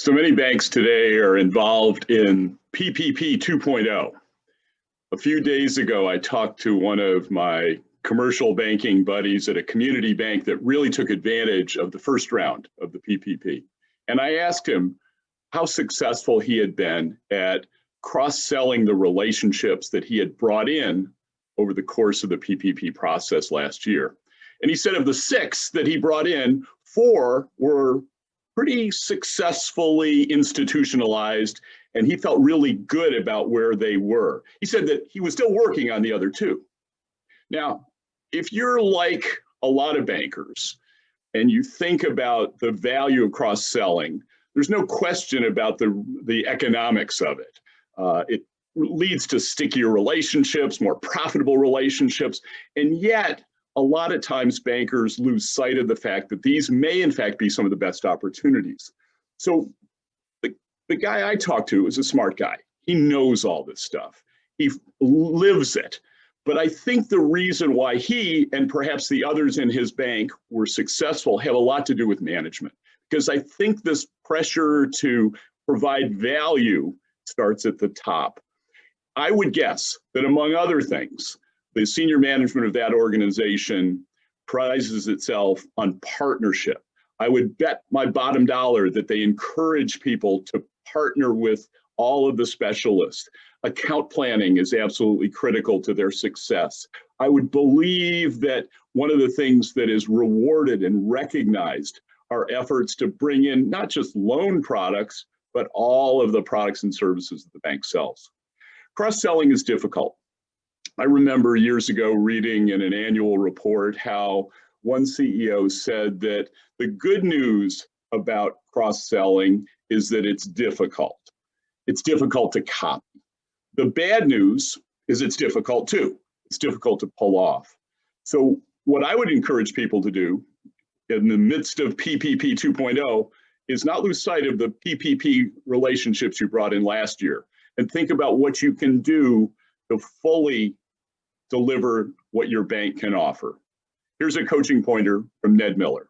So many banks today are involved in PPP 2.0. A few days ago, I talked to one of my commercial banking buddies at a community bank that really took advantage of the first round of the PPP. And I asked him how successful he had been at cross-selling the relationships that he had brought in over the course of the PPP process last year. And he said of the 6 that he brought in, 4 were pretty successfully institutionalized, and he felt really good about where they were. He said that he was still working on the other 2. Now, if you're like a lot of bankers and you think about the value of cross-selling, there's no question about the economics of it. It leads to stickier relationships, more profitable relationships, and yet a lot of times bankers lose sight of the fact that these may in fact be some of the best opportunities. So the guy I talked to is a smart guy. He knows all this stuff. He lives it. But I think the reason why he and perhaps the others in his bank were successful have a lot to do with management. Because I think this pressure to provide value starts at the top. I would guess that among other things, the senior management of that organization prizes itself on partnership. I would bet my bottom dollar that they encourage people to partner with all of the specialists. Account planning is absolutely critical to their success. I would believe that one of the things that is rewarded and recognized are efforts to bring in not just loan products, but all of the products and services that the bank sells. Cross-selling is difficult. I remember years ago reading in an annual report how one CEO said that the good news about cross-selling is that it's difficult. It's difficult to copy. The bad news is it's difficult too. It's difficult to pull off. So what I would encourage people to do in the midst of PPP 2.0 is not lose sight of the PPP relationships you brought in last year and think about what you can do to fully deliver what your bank can offer. Here's a coaching pointer from Ned Miller.